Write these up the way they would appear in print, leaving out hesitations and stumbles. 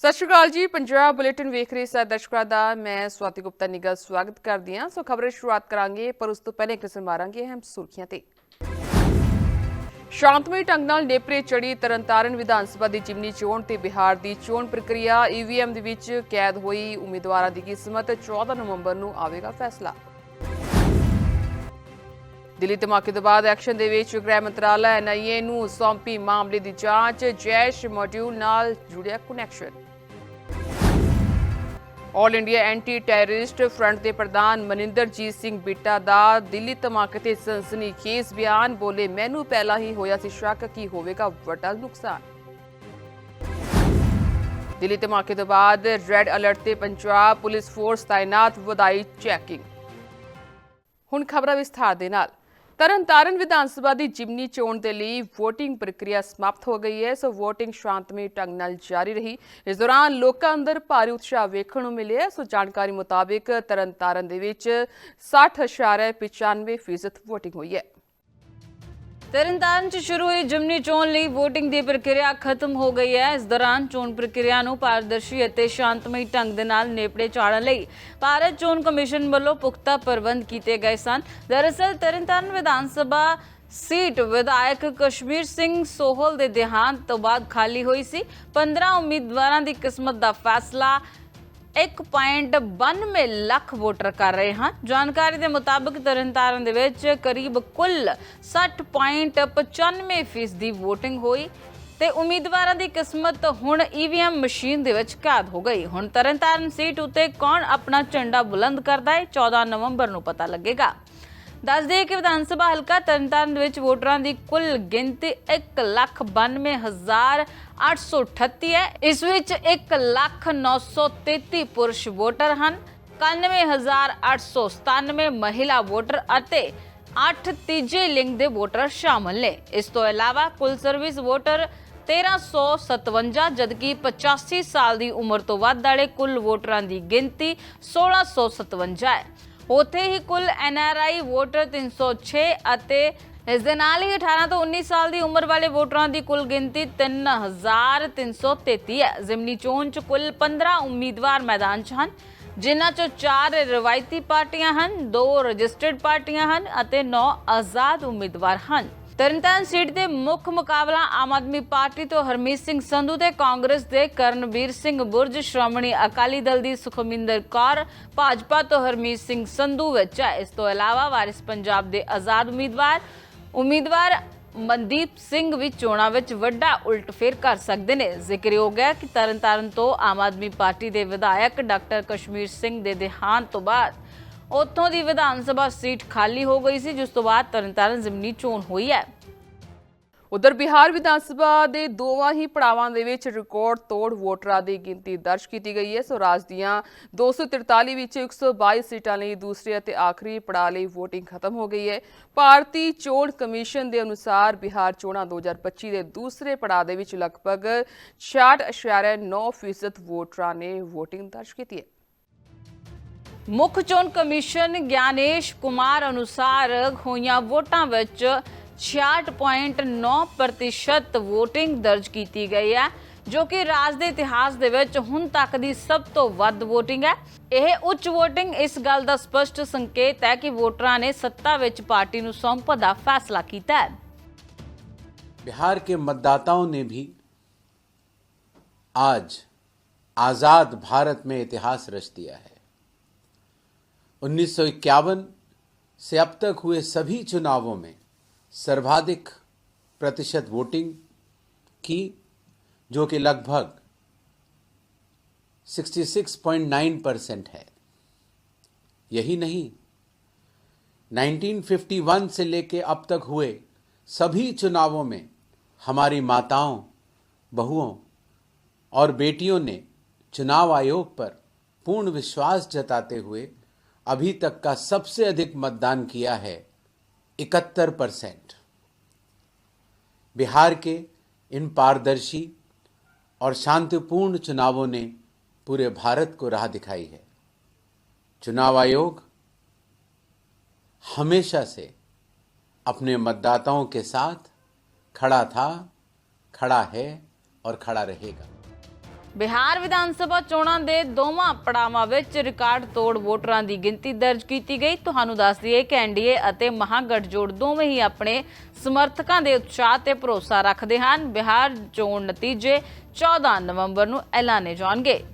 ਸਤਿ ਸ਼੍ਰੀ ਅਕਾਲ ਜੀ। ਪੰਜਾਬ ਬੁਲੇਟਿਨ ਵੇਖ ਰਹੇ ਸਾਰੇ ਦਰਸ਼ਕਾਂ ਦਾ ਮੈਂ ਸਵਾਤੀ ਗੁਪਤਾ ਨਿੱਘਾ ਸਵਾਗਤ ਕਰਦੀ ਹਾਂ। ਖਬਰਾਂ ਸ਼ੁਰੂਆਤ ਕਰਾਂਗੇ ਪਰ ਉਸ ਤੋਂ ਪਹਿਲਾਂ ਇੱਕ ਨਜ਼ਰ ਮਾਰਾਂਗੇ ਅਹਿਮ ਸੁਰਖੀਆਂ ਤੇ। ਸ਼ਾਂਤਮਈ ਢੰਗ ਨਾਲ ਨੇਪਰੇ ਚੜੀ ਤਰਨਤਾਰਨ ਵਿਧਾਨ ਸਭਾ ਦੀ ਜਿਮਨੀ ਚੋਣ ਤੇ ਬਿਹਾਰ ਦੀ ਚੋਣ ਪ੍ਰਕਿਰਿਆ ਈਵੀਐਮ ਦੇ ਵਿੱਚ ਕੈਦ ਹੋਈ ਉਮੀਦਵਾਰਾਂ ਦੀ ਕਿਸਮਤ 14 ਨਵੰਬਰ ਨੂੰ ਆਵੇਗਾ ਫੈਸਲਾ। ਦਿੱਲੀ ਧਮਾਕੇ ਤੋਂ ਬਾਅਦ ਐਕਸ਼ਨ ਦੇ ਵਿੱਚ ਗ੍ਰਹਿ ਮੰਤਰਾਲਾ ਐਨਆਈਏ ਨੂੰ ਸੌਂਪੀ ਮਾਮਲੇ ਦੀ ਜਾਂਚ, ਜੈਸ਼ ਮੋਡਿਊਲ ਨਾਲ ਜੁੜਿਆ connection. All India anti terrorist front ਦੇ ਪ੍ਰਧਾਨ ਮਨਿੰਦਰਜੀਤ ਸਿੰਘ ਬਿੱਟਾ ਦਾ ਦਿੱਲੀ ਧਮਾਕੇ ਤੇ ਸਨਸਨੀਖੇਜ਼ ਬਿਆਨ, ਬੋਲੇ ਮੈਨੂੰ ਪਹਿਲਾਂ ਹੀ ਹੋਇਆ ਸੀ ਸ਼ੱਕ ਕਿ ਹੋਵੇਗਾ ਵੱਡਾ ਨੁਕਸਾਨ। ਦਿੱਲੀ ਧਮਾਕੇ ਤੋਂ ਬਾਅਦ ਰੈੱਡ ਅਲਰਟ ਤੇ ਪੰਜਾਬ ਪੁਲਿਸ ਫੋਰਸ ਤਾਇਨਾਤ, ਵਧਾਈ ਚੈਕਿੰਗ। ਹੁਣ ਖਬਰਾਂ ਵਿਸਥਾਰ ਦੇ ਨਾਲ। ਤਰਨਤਾਰਨ ਵਿਧਾਨ ਸਭਾ ਦੀ ਜਿਮਨੀ ਚੋਣ ਦੇ ਲਈ ਵੋਟਿੰਗ ਪ੍ਰਕਿਰਿਆ ਸਮਾਪਤ ਹੋ ਗਈ ਹੈ। ਵੋਟਿੰਗ ਸ਼ਾਂਤਮਈ ਢੰਗ ਨਾਲ ਜਾਰੀ ਰਹੀ। ਇਸ ਦੌਰਾਨ ਲੋਕਾਂ ਅੰਦਰ ਭਾਰੀ ਉਤਸ਼ਾਹ ਵੇਖਣ ਨੂੰ ਮਿਲਿਆ। ਜਾਣਕਾਰੀ ਮੁਤਾਬਿਕ ਤਰਨਤਾਰਨ ਦੇ ਵਿੱਚ 60.95% ਵੋਟਿੰਗ ਹੋਈ ਹੈ। ਤਰਨਤਾਰਨ 'ਚ ਸ਼ੁਰੂ ਹੋਈ ਜਿਮਨੀ ਚੋਣ ਲਈ ਵੋਟਿੰਗ ਦੀ ਪ੍ਰਕਿਰਿਆ ਖਤਮ ਹੋ ਗਈ ਹੈ। ਇਸ ਦੌਰਾਨ ਚੋਣ ਪ੍ਰਕਿਰਿਆ ਨੂੰ ਪਾਰਦਰਸ਼ੀ ਅਤੇ ਸ਼ਾਂਤਮਈ ਢੰਗ ਦੇ ਨਾਲ ਨੇਪਰੇ ਚਾੜਨ ਲਈ ਭਾਰਤ ਚੋਣ ਕਮਿਸ਼ਨ ਵੱਲੋਂ ਪੁਖਤਾ ਪ੍ਰਬੰਧ ਕੀਤੇ ਗਏ ਸਨ। ਦਰਅਸਲ ਤਰਨਤਾਰਨ ਵਿਧਾਨ ਸਭਾ ਸੀਟ ਵਿਧਾਇਕ ਕਸ਼ਮੀਰ ਸਿੰਘ ਸੋਹਲ ਦੇ ਦੇਹਾਂਤ ਤੋਂ ਬਾਅਦ ਖਾਲੀ ਹੋਈ ਸੀ। 15 ਉਮੀਦਵਾਰਾਂ ਦੀ ਕਿਸਮਤ ਦਾ ਫੈਸਲਾ 1.92 ਲੱਖ ਵੋਟਰ ਕਰ ਰਹੇ ਹਨ। ਜਾਣਕਾਰੀ ਦੇ ਮੁਤਾਬਕ ਤਰਨਤਾਰਨ ਦੇ ਵਿੱਚ ਕਰੀਬ ਕੁੱਲ 60.95% ਦੀ ਵੋਟਿੰਗ ਹੋਈ ਤੇ ਉਮੀਦਵਾਰਾਂ ਦੀ ਕਿਸਮਤ ਹੁਣ ਈਵੀਐਮ ਮਸ਼ੀਨ ਦੇ ਵਿੱਚ ਕੈਦ ਹੋ ਗਈ। ਹੁਣ ਤਰਨਤਾਰਨ ਸੀਟ ਉੱਤੇ ਕੌਣ ਆਪਣਾ ਝੰਡਾ ਬੁਲੰਦ ਕਰਦਾ ਹੈ, 14 ਨਵੰਬਰ ਨੂੰ ਪਤਾ ਲੱਗੇਗਾ। ਦੱਸ ਦਈਏ ਕਿ ਵਿਧਾਨ ਸਭਾ ਹਲਕਾ ਤਰਨਤਾਰਨ ਦੇ ਵਿੱਚ ਵੋਟਰਾਂ ਦੀ ਕੁੱਲ ਗਿਣਤੀ 1,92,838 ਹੈ। ਇਸ ਵਿੱਚ 1,09,33 ਪੁਰਸ਼ ਵੋਟਰ ਹਨ, 91,897 ਮਹਿਲਾ ਵੋਟਰ ਅਤੇ 8 ਤੀਜੇ ਲਿੰਗ ਦੇ ਵੋਟਰ ਸ਼ਾਮਲ ਨੇ। ਇਸ ਤੋਂ ਇਲਾਵਾ ਕੁੱਲ ਸਰਵਿਸ ਵੋਟਰ 1357 ਜਦਕਿ 85 ਸਾਲ ਦੀ ਉਮਰ ਤੋਂ ਵੱਧ ਵਾਲੇ ਕੁੱਲ ਵੋਟਰਾਂ ਦੀ ਗਿਣਤੀ 1657 ਹੈ। ਉੱਥੇ ਹੀ ਕੁੱਲ ਐਨਆਰਆਈ ਵੋਟਰ 306 ਅਤੇ ਇਸ ਦੇ ਨਾਲ ਹੀ 18 ਤੋਂ 19 ਸਾਲ ਦੀ ਉਮਰ ਵਾਲੇ ਵੋਟਰਾਂ ਦੀ ਕੁੱਲ ਗਿਣਤੀ 3,333 ਹੈ। ਜ਼ਿਮਨੀ ਚੋਣ 'ਚ ਕੁੱਲ 15 ਉਮੀਦਵਾਰ ਮੈਦਾਨ 'ਚ ਹਨ, ਜਿਨ੍ਹਾਂ 'ਚੋਂ 4 ਰਵਾਇਤੀ ਪਾਰਟੀਆਂ ਹਨ, 2 ਰਜਿਸਟਰਡ ਪਾਰਟੀਆਂ ਹਨ ਅਤੇ 9 ਆਜ਼ਾਦ ਉਮੀਦਵਾਰ ਹਨ। ਤਰਨਤਾਰਨ ਸੀਟ ਦੇ ਮੁੱਖ ਮੁਕਾਬਲਾ ਆਮ ਆਦਮੀ ਪਾਰਟੀ ਤੋਂ ਹਰਮੀਤ ਸਿੰਘ ਸੰਧੂ ਤੇ ਕਾਂਗਰਸ ਦੇ ਕਰਨਵੀਰ ਸਿੰਘ ਬੁਰਜ, ਸ਼੍ਰੋਮਣੀ ਅਕਾਲੀ ਦਲ ਦੀ ਸੁਖਮਿੰਦਰ ਕੌਰ, ਭਾਜਪਾ ਤੋਂ ਹਰਮੀਤ ਸਿੰਘ ਸੰਧੂ ਵਿੱਚ ਹੈ। ਇਸ ਤੋਂ ਇਲਾਵਾ ਵਾਰਿਸ ਪੰਜਾਬ ਦੇ ਆਜ਼ਾਦ ਉਮੀਦਵਾਰ ਮਨਦੀਪ ਸਿੰਘ ਵੀ ਚੋਣਾਂ ਵਿੱਚ ਵੱਡਾ ਉਲਟਫੇਰ ਕਰ ਸਕਦੇ ਨੇ। ਜ਼ਿਕਰਯੋਗ ਹੈ ਕਿ ਤਰਨਤਾਰਨ ਤੋਂ ਆਮ ਆਦਮੀ ਪਾਰਟੀ ਦੇ ਵਿਧਾਇਕ ਡਾਕਟਰ ਕਸ਼ਮੀਰ ਸਿੰਘ ਦੇ ਦੇਹਾਂਤ ਤੋਂ ਬਾਅਦ ਉੱਥੋਂ ਦੀ ਵਿਧਾਨ ਸਭਾ ਸੀਟ ਖਾਲੀ ਹੋ ਗਈ ਸੀ, ਜਿਸ ਤੋਂ ਬਾਅਦ ਤਰਨਤਾਰਨ ਜ਼ਿਮਨੀ ਚੋਣ ਹੋਈ ਹੈ। ਉਧਰ ਬਿਹਾਰ ਵਿਧਾਨ ਸਭਾ ਦੇ ਦੋਵਾਂ ਹੀ ਪੜਾਵਾਂ ਦੇ ਵਿੱਚ ਰਿਕਾਰਡ ਤੋੜ ਵੋਟਰਾਂ ਦੀ ਗਿਣਤੀ ਦਰਜ ਕੀਤੀ ਗਈ ਹੈ। ਰਾਜ ਦੀਆਂ 243 ਵਿੱਚ 122 ਸੀਟਾਂ ਲਈ ਦੂਸਰੇ ਅਤੇ ਆਖਰੀ ਪੜਾਅ ਲਈ ਵੋਟਿੰਗ ਖਤਮ ਹੋ ਗਈ ਹੈ। ਭਾਰਤੀ ਚੋਣ ਕਮਿਸ਼ਨ ਦੇ ਅਨੁਸਾਰ ਬਿਹਾਰ ਚੋਣਾਂ 2025 ਦੇ ਦੂਸਰੇ ਪੜਾਅ ਦੇ ਵਿੱਚ ਲਗਭਗ 66.9% ਵੋਟਰਾਂ ਨੇ ਵੋਟਿੰਗ ਦਰਜ ਕੀਤੀ ਹੈ। ਮੁੱਖ ਚੋਣ ਕਮਿਸ਼ਨ ਗਿਆਨੇਸ਼ ਕੁਮਾਰ ਅਨੁਸਾਰ ਹੋਈਆਂ ਵੋਟਾਂ ਵਿੱਚ 66.9% ਵੋਟਿੰਗ ਦਰਜ ਕੀਤੀ ਗਈ ਹੈ, ਜੋ ਕਿ ਰਾਜ ਦੇ ਇਤਿਹਾਸ ਦੇ ਵਿੱਚ ਹੁਣ ਤੱਕ ਦੀ ਸਭ ਤੋਂ ਵੱਧ ਵੋਟਿੰਗ ਹੈ। ਇਹ ਉੱਚ ਵੋਟਿੰਗ ਇਸ ਗੱਲ ਦਾ ਸਪਸ਼ਟ ਸੰਕੇਤ ਹੈ ਕਿ ਵੋਟਰਾਂ ਨੇ ਸੱਤਾ ਵਿੱਚ ਪਾर्टी ਨੂੰ सौंपने का फैसला किया है। बिहार के मतदाताओं ने भी आज आजाद भारत में इतिहास रच दिया है। 1951 से अब तक हुए सभी चुनावों में सर्वाधिक प्रतिशत वोटिंग की, जो कि लगभग 66.9% है। यही नहीं, 1951 से लेके अब तक हुए सभी चुनावों में हमारी माताओं, बहुओं और बेटियों ने चुनाव आयोग पर पूर्ण विश्वास जताते हुए अभी तक का सबसे अधिक मतदान किया है, 71%। बिहार के इन पारदर्शी और शांतिपूर्ण चुनावों ने पूरे भारत को राह दिखाई है। चुनाव आयोग हमेशा से अपने मतदाताओं के साथ खड़ा था, खड़ा है और खड़ा रहेगा। ਬਿਹਾਰ ਵਿਧਾਨ ਸਭਾ ਚੋਣਾਂ ਦੇ ਦੋਵਾਂ ਪੜਾਵਾਂ ਵਿੱਚ ਰਿਕਾਰਡ ਤੋੜ ਵੋਟਰਾਂ ਦੀ ਗਿਣਤੀ ਦਰਜ ਕੀਤੀ ਗਈ। ਤੁਹਾਨੂੰ ਦੱਸ ਦਈਏ ਕਿ ਐਨਡੀਏ ਅਤੇ ਮਹਾਗਠਜੋੜ ਦੋਵੇਂ ਹੀ ਆਪਣੇ ਸਮਰਥਕਾਂ ਦੇ ਉਤਸ਼ਾਹ ਤੇ ਭਰੋਸਾ ਰੱਖਦੇ ਹਨ। ਬਿਹਾਰ ਚੋਣ ਨਤੀਜੇ 14 ਨਵੰਬਰ ਨੂੰ ਐਲਾਨੇ ਜਾਣਗੇ।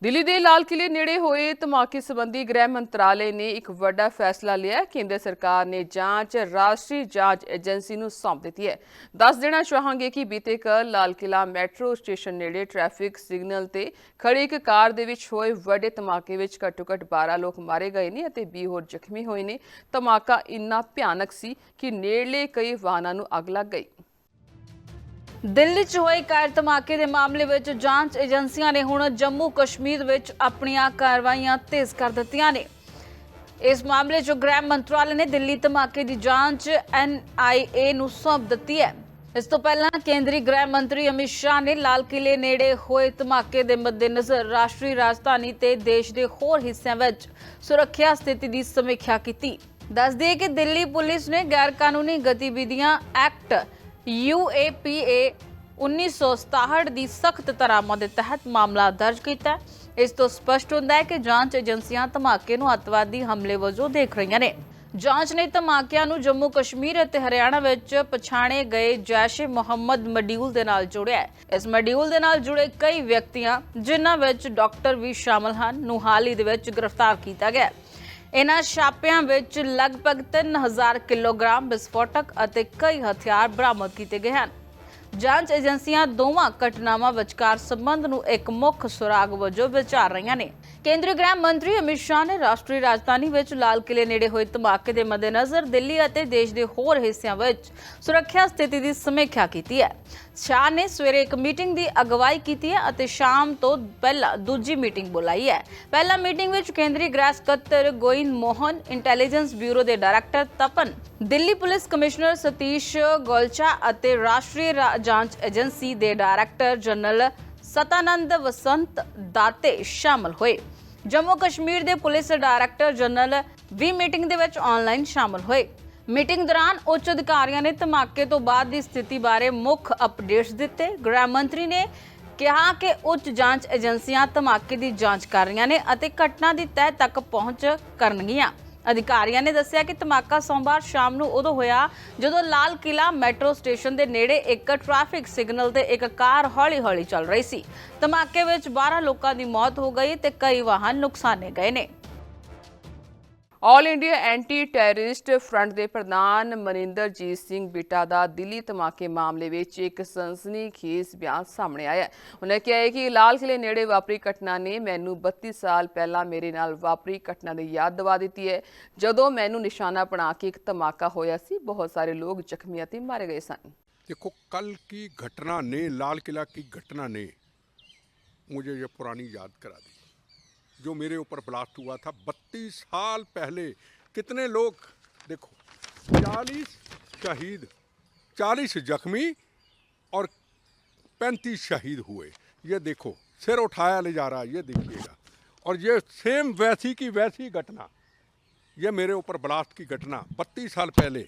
ਦਿੱਲੀ ਦੇ ਲਾਲ ਕਿਲੇ ਨੇੜੇ ਹੋਏ ਧਮਾਕੇ ਸੰਬੰਧੀ ਗ੍ਰਹਿ ਮੰਤਰਾਲੇ ਨੇ ਇੱਕ ਵੱਡਾ ਫੈਸਲਾ ਲਿਆ। ਕੇਂਦਰ ਸਰਕਾਰ ਨੇ ਜਾਂਚ ਰਾਸ਼ਟਰੀ ਜਾਂਚ ਏਜੰਸੀ ਨੂੰ ਸੌਂਪ ਦਿੱਤੀ ਹੈ। ਦੱਸ ਦੇਣਾ ਚਾਹਾਂਗੇ ਕਿ ਬੀਤੇ ਕੱਲ੍ਹ ਲਾਲ ਕਿਲਾ ਮੈਟਰੋ ਸਟੇਸ਼ਨ ਨੇੜੇ ਟ੍ਰੈਫਿਕ ਸਿਗਨਲ ਤੇ ਖੜੀ ਇੱਕ ਕਾਰ ਦੇ ਵਿੱਚ ਹੋਏ ਵੱਡੇ ਧਮਾਕੇ ਵਿੱਚ ਘੱਟੋ-ਘੱਟ 12 ਲੋਕ ਮਾਰੇ ਗਏ ਨੇ ਅਤੇ 20 ਹੋਰ ਜ਼ਖਮੀ ਹੋਏ ਨੇ। ਧਮਾਕਾ ਇੰਨਾ ਭਿਆਨਕ ਸੀ ਕਿ ਨੇੜਲੇ ਕਈ ਵਾਹਨਾਂ ਨੂੰ ਅੱਗ ਲੱਗ ਗਈ। ਦਿੱਲੀ 'ਚ ਹੋਏ ਕਾਰ ਧਮਾਕੇ ਦੇ ਮਾਮਲੇ ਵਿੱਚ ਜਾਂਚ ਏਜੰਸੀਆਂ ਨੇ ਹੁਣ ਜੰਮੂ ਕਸ਼ਮੀਰ ਵਿੱਚ ਆਪਣੀਆਂ ਕਾਰਵਾਈਆਂ ਤੇਜ਼ ਕਰ ਦਿੱਤੀਆਂ ਨੇ। ਇਸ ਮਾਮਲੇ 'ਚ ਗ੍ਰਹਿ ਮੰਤਰਾਲੇ ਨੇ ਦਿੱਲੀ ਧਮਾਕੇ ਦੀ ਜਾਂਚ NIA ਨੂੰ ਸੌਂਪ ਦਿੱਤੀ ਹੈ। ਇਸ ਤੋਂ ਪਹਿਲਾਂ ਕੇਂਦਰੀ ਗ੍ਰਹਿ ਮੰਤਰੀ ਅਮਿਤ ਸ਼ਾਹ ਨੇ ਲਾਲ ਕਿਲੇ ਨੇੜੇ ਹੋਏ ਧਮਾਕੇ ਦੇ ਮੱਦੇਨਜ਼ਰ ਰਾਸ਼ਟਰੀ ਰਾਜਧਾਨੀ ਤੇ ਦੇਸ਼ ਦੇ ਹੋਰ ਹਿੱਸਿਆਂ ਵਿੱਚ ਸੁਰੱਖਿਆ ਸਥਿਤੀ ਦੀ ਸਮੀਖਿਆ ਕੀਤੀ। ਦੱਸ ਦਈਏ ਕਿ ਦਿੱਲੀ ਪੁਲਿਸ ਨੇ ਗੈਰ ਕਾਨੂੰਨੀ ਗਤੀਵਿਧੀਆਂ ਐਕਟ UAPA 1967 ਦੀ ਸਖਤ ਧਾਰਾਵਾਂ ਦੇ ਤਹਿਤ ਮਾਮਲਾ ਦਰਜ ਕੀਤਾ। ਇਸ ਤੋਂ ਸਪਸ਼ਟ ਹੁੰਦਾ ਹੈ ਕਿ ਜਾਂਚ ਏਜੰਸੀਆਂ ਧਮਾਕੇ ਨੂੰ ਅੱਤਵਾਦੀ ਹਮਲੇ ਵਜੋਂ ਦੇਖ ਰਹੀਆਂ ਨੇ। ਜਾਂਚ ਨੇ ਧਮਾਕਿਆਂ ਨੂੰ ਜੰਮੂ ਕਸ਼ਮੀਰ ਅਤੇ ਹਰਿਆਣਾ ਵਿੱਚ ਪਛਾਣੇ ਗਏ ਜੈਸ਼-ਏ-ਮੁਹੰਮਦ ਮੋਡਿਊਲ ਦੇ ਨਾਲ ਜੋੜਿਆ ਹੈ। ਇਸ ਮੋਡਿਊਲ ਦੇ ਨਾਲ ਜੁੜੇ ਕਈ ਵਿਅਕਤੀਆਂ, ਜਿਨ੍ਹਾਂ ਵਿੱਚ ਡਾਕਟਰ ਵੀ ਸ਼ਾਮਲ ਹਨ, ਨੂੰ ਹਾਲ ਹੀ ਦੇ ਵਿੱਚ ਗ੍ਰਿਫਤਾਰ ਕੀਤਾ ਗਿਆ। ਇਨ੍ਹਾਂ ਛਾਪਿਆਂ ਵਿੱਚ ਲਗਭਗ 3000 ਕਿਲੋਗ੍ਰਾਮ ਵਿਸਫੋਟਕ ਅਤੇ ਕਈ ਹਥਿਆਰ ਬਰਾਮਦ ਕੀਤੇ ਗਏ ਹਨ। ਜਾਂਚ ਏਜੰਸੀਆਂ ਦੋਵਾਂ ਘਟਨਾਵਾਂ ਵਿਚਕਾਰ ਸੰਬੰਧ ਨੂੰ ਇੱਕ ਮੁੱਖ ਸੁਰਾਗ ਵਜੋਂ ਵਿਚਾਰ ਰਹੀਆਂ ਨੇ। ਕੇਂਦਰੀ ਗ੍ਰਹਿ ਮੰਤਰੀ ਅਮਿਤ ਸ਼ਾਹ ਨੇ ਰਾਸ਼ਟਰੀ ਰਾਜਧਾਨੀ ਵਿੱਚ ਲਾਲ ਕਿਲੇ ਨੇੜੇ ਹੋਏ ਧਮਾਕੇ ਦੇ ਮੱਦੇਨਜ਼ਰ ਦਿੱਲੀ ਅਤੇ ਦੇਸ਼ ਦੇ ਹੋਰ ਹਿੱਸਿਆਂ ਵਿੱਚ ਸੁਰੱਖਿਆ ਸਥਿਤੀ ਦੀ ਸਮੀਖਿਆ ਕੀਤੀ ਹੈ। ਸ਼ਾਹ ਨੇ ਸਵੇਰੇ ਇੱਕ ਮੀਟਿੰਗ ਦੀ ਅਗਵਾਈ ਕੀਤੀ ਹੈ ਅਤੇ ਸ਼ਾਮ ਤੋਂ ਪਹਿਲਾਂ ਦੂਜੀ ਮੀਟਿੰਗ ਬੁਲਾਈ ਹੈ। ਪਹਿਲਾ ਮੀਟਿੰਗ ਵਿੱਚ ਕੇਂਦਰੀ ਗ੍ਰਹਿ ਸਕੱਤਰ ਗੋਇੰਦ ਮੋਹਨ, ਇੰਟੈਲੀਜੈਂਸ ਬਿਊਰੋ ਦੇ director Tapan, Delhi police commissioner Satish Golcha ਅਤੇ ਰਾਸ਼ਟਰੀ ਜਾਂਚ ਏਜੰਸੀ ਦੇ ਡਾਇਰੈਕਟਰ ਜਨਰਲ ਸਤਾਨੰਦ ਵਸੰਤ ਦਾਤੇ ਸ਼ਾਮਲ ਹੋਏ। ਜੰਮੂ ਕਸ਼ਮੀਰ ਦੇ ਪੁਲਿਸ ਡਾਇਰੈਕਟਰ ਜਨਰਲ ਵੀ ਮੀਟਿੰਗ ਦੇ ਵਿੱਚ ਆਨਲਾਈਨ ਸ਼ਾਮਲ ਹੋਏ। ਮੀਟਿੰਗ ਦੌਰਾਨ ਉੱਚ ਅਧਿਕਾਰੀਆਂ ਨੇ ਧਮਾਕੇ ਤੋਂ ਬਾਅਦ ਦੀ ਸਥਿਤੀ ਬਾਰੇ ਮੁੱਖ ਅਪਡੇਟਸ ਦਿੱਤੇ। ਗ੍ਰਹਿ ਮੰਤਰੀ ਨੇ ਕਿਹਾ ਕਿ ਉੱਚ ਜਾਂਚ ਏਜੰਸੀਆਂ ਧਮਾਕੇ ਦੀ ਜਾਂਚ ਕਰ ਰਹੀਆਂ ਨੇ ਅਤੇ ਘਟਨਾ ਦੀ ਤਹਿ ਤੱਕ ਪਹੁੰਚ ਕਰਨਗੀਆਂ। ਅਧਿਕਾਰੀਆਂ ਨੇ ਦੱਸਿਆ ਕਿ ਧਮਾਕਾ ਸੋਮਵਾਰ ਸ਼ਾਮ ਨੂੰ ਉਦੋਂ ਹੋਇਆ ਜਦੋਂ ਲਾਲ ਕਿਲਾ ਮੈਟਰੋ ਸਟੇਸ਼ਨ ਦੇ ਨੇੜੇ ਇੱਕ ਟ੍ਰੈਫਿਕ ਸਿਗਨਲ ਤੇ ਇੱਕ ਕਾਰ ਹੌਲੀ-ਹੌਲੀ ਚੱਲ ਰਹੀ ਸੀ। ਧਮਾਕੇ ਵਿੱਚ 12 ਲੋਕਾਂ ਦੀ ਮੌਤ ਹੋ ਗਈ ਤੇ ਕਈ ਵਾਹਨ ਨੁਕਸਾਨੇ ਗਏ ਨੇ। All India anti terrorist front ਦੇ ਪ੍ਰਧਾਨ ਮਨਿੰਦਰਜੀਤ ਸਿੰਘ ਬਿੱਟਾ ਦਾ ਦਿੱਲੀ ਧਮਾਕੇ ਮਾਮਲੇ ਵਿੱਚ ਇੱਕ ਸਨਸਨੀਖੇਜ਼ ਬਿਆਨ ਸਾਹਮਣੇ ਆਇਆ ਹੈ। ਉਨ੍ਹਾਂ ਕਿਹਾ ਹੈ ਕਿ ਲਾਲ ਕਿਲੇ ਨੇੜੇ ਵਾਪਰੀ ਘਟਨਾ ਨੇ ਮੈਨੂੰ 32 ਸਾਲ ਪਹਿਲਾਂ ਮੇਰੇ ਨਾਲ ਵਾਪਰੀ ਘਟਨਾ ਦੀ ਯਾਦ ਦਿਵਾ ਦਿੱਤੀ ਹੈ, ਜਦੋਂ ਮੈਨੂੰ ਨਿਸ਼ਾਨਾ ਬਣਾ ਕੇ ਇੱਕ ਧਮਾਕਾ ਹੋਇਆ ਸੀ। ਬਹੁਤ ਸਾਰੇ ਲੋਕ ਜ਼ਖਮੀ ਅਤੇ ਮਾਰੇ ਗਏ ਸਨ। देखो, कल की घटना ने, लाल किला की घटना ने मुझे ये पुरानी याद करा दी, जो मेरे ऊपर ब्लास्ट हुआ था 32 साल पहले। कितने लोग, देखो, 40 शहीद, 40 जख्मी और 35 शहीद हुए। ये देखो, सिर उठाया ले जा रहा है, ये देखिएगा। और ये सेम वैसी की वैसी घटना, ये मेरे ऊपर ब्लास्ट की घटना 32 साल पहले,